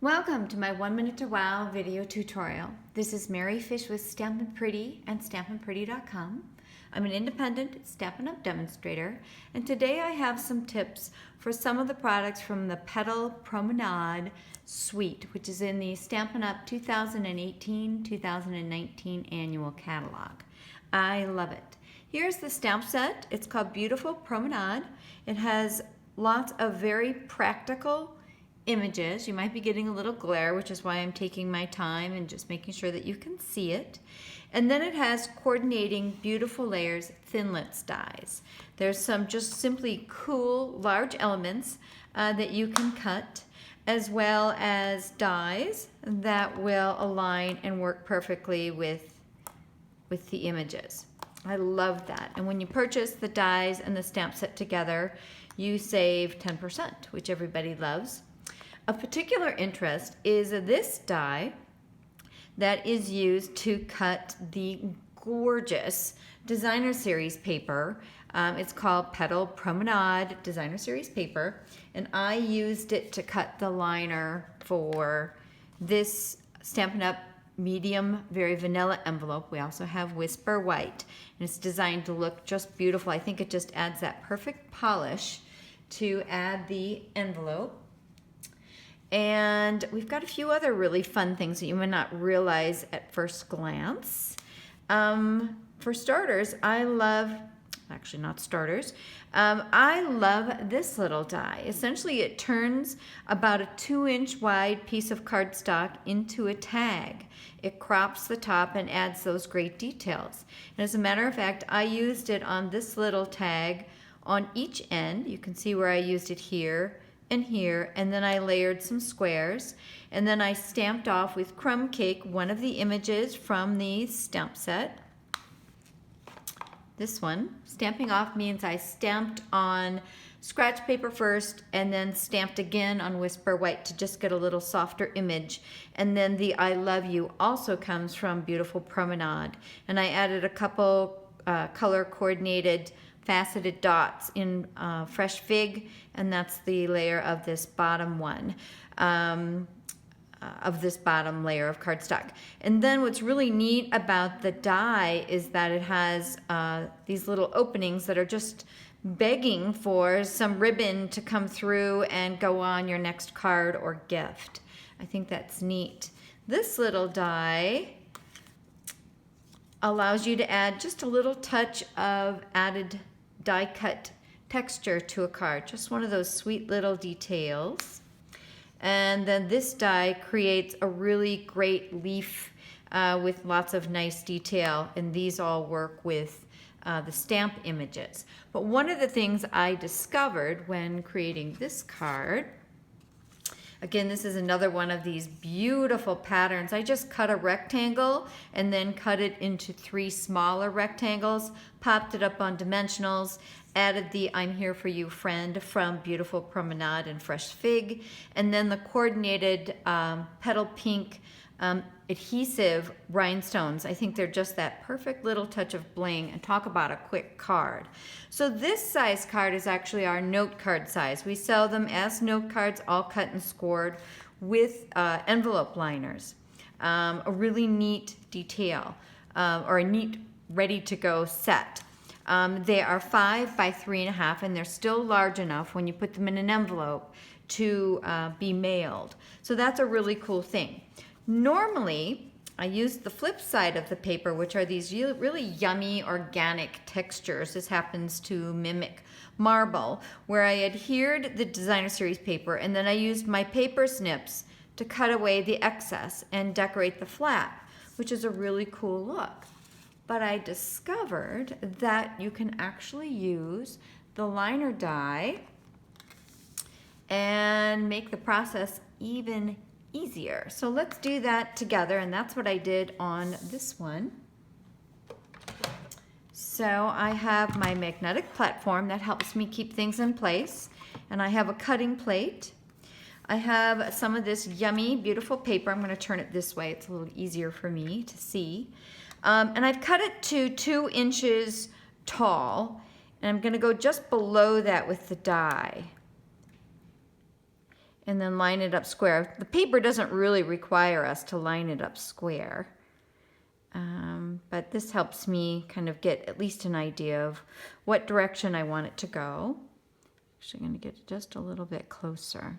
Welcome to my 1 Minute to Wow video tutorial. This is Mary Fish with Stampin' Pretty and StampinPretty.com. I'm an independent Stampin' Up! Demonstrator, and today I have some tips for some of the products from the Petal Promenade suite, which is in the Stampin' Up! 2018-2019 annual catalog. I love it. Here's the stamp set. It's called Beautiful Promenade. It has lots of very practical images. You might be getting a little glare, which is why I'm taking my time and just making sure that you can see it. And then it has coordinating beautiful layers, Thinlits dies. There's some just simply cool large elements that you can cut, as well as dies that will align and work perfectly with the images. I love that. And when you purchase the dies and the stamp set together, you save 10%, which everybody loves. Of particular interest is this die that is used to cut the gorgeous Designer Series paper. It's called Petal Promenade Designer Series paper, and I used it to cut the liner for this Stampin' Up! Medium, very vanilla envelope. We also have Whisper White, and it's designed to look just beautiful. I think it just adds that perfect polish to add the envelope. And we've got a few other really fun things that you may not realize at first glance. For starters, I love this little die. Essentially, it turns about a 2-inch wide piece of cardstock into a tag. It crops the top and adds those great details. And as a matter of fact, I used it on this little tag on each end. You can see where I used it here and here, and then I layered some squares, and then I stamped off with crumb cake one of the images from the stamp set. This one. Stamping off means I stamped on scratch paper first and then stamped again on Whisper White to just get a little softer image. And then the I love you also comes from Beautiful Promenade. And I added a couple color coordinated faceted dots in Fresh Fig, and that's the layer of this bottom one, of this bottom layer of cardstock. And then what's really neat about the die is that it has these little openings that are just begging for some ribbon to come through and go on your next card or gift. I think that's neat. This little die allows you to add just a little touch of added die cut texture to a card. Just one of those sweet little details. And then this die creates a really great leaf with lots of nice detail, and these all work with the stamp images. But one of the things I discovered when creating this card, again, this is another one of these beautiful patterns. I just cut a rectangle and then cut it into 3 smaller rectangles, popped it up on dimensionals, added the I'm Here For You friend from Beautiful Promenade and Fresh Fig, and then the coordinated petal pink adhesive rhinestones. I think they're just that perfect little touch of bling, and talk about a quick card. So this size card is actually our note card size. We sell them as note cards, all cut and scored with envelope liners. A really neat detail, or a neat ready to go set. They are 5 by 3.5, and they're still large enough when you put them in an envelope to be mailed. So that's a really cool thing. Normally, I use the flip side of the paper, which are these really yummy organic textures. This happens to mimic marble, where I adhered the Designer Series paper, and then I used my paper snips to cut away the excess and decorate the flap, which is a really cool look. But I discovered that you can actually use the liner die and make the process even easier. So let's do that together, and that's what I did on this one. So I have my magnetic platform that helps me keep things in place, and I have a cutting plate. I have some of this yummy, beautiful paper. I'm going to turn it this way. It's a little easier for me to see. And I've cut it to 2 inches tall, and I'm going to go just below that with the die. and then line it up square. The paper doesn't really require us to line it up square, but this helps me kind of get at least an idea of what direction I want it to go. Actually, I'm going to get just a little bit closer.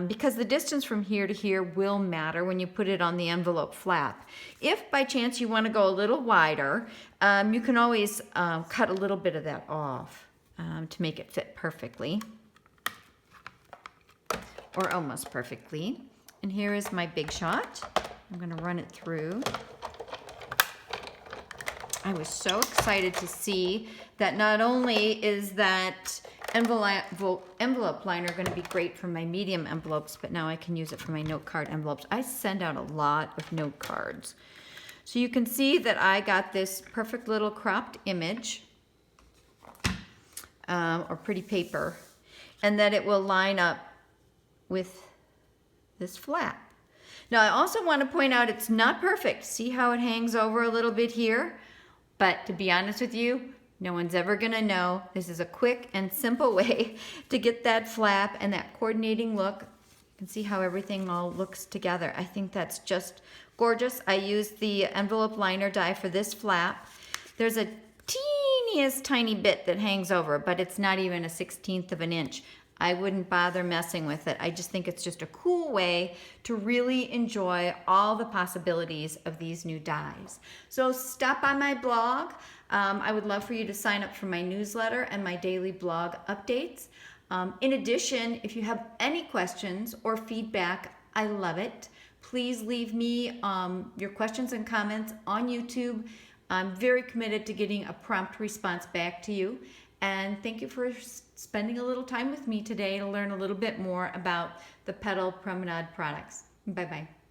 Because the distance from here to here will matter when you put it on the envelope flap. If by chance you want to go a little wider, you can always cut a little bit of that off to make it fit perfectly, or almost perfectly. And here is my Big Shot. I'm going to run it through. I was so excited to see that not only is that envelope liner going to be great for my medium envelopes, but now I can use it for my note card envelopes. I send out a lot of note cards. So you can see that I got this perfect little cropped image, or pretty paper, and that it will line up with this flap. Now I also want to point out it's not perfect. See how it hangs over a little bit here? But to be honest with you, no one's ever gonna know. This is a quick and simple way to get that flap and that coordinating look. You can see how everything all looks together. I think that's just gorgeous. I used the envelope liner die for this flap. There's a teeniest tiny bit that hangs over, but it's not even a 1/16 of an inch. I wouldn't bother messing with it. I just think it's just a cool way to really enjoy all the possibilities of these new dies. So stop by my blog. I would love for you to sign up for my newsletter and my daily blog updates. In addition, if you have any questions or feedback, I love it. Please leave me your questions and comments on YouTube. I'm very committed to getting a prompt response back to you. And thank you for spending a little time with me today to learn a little bit more about the Petal Promenade products. Bye-bye.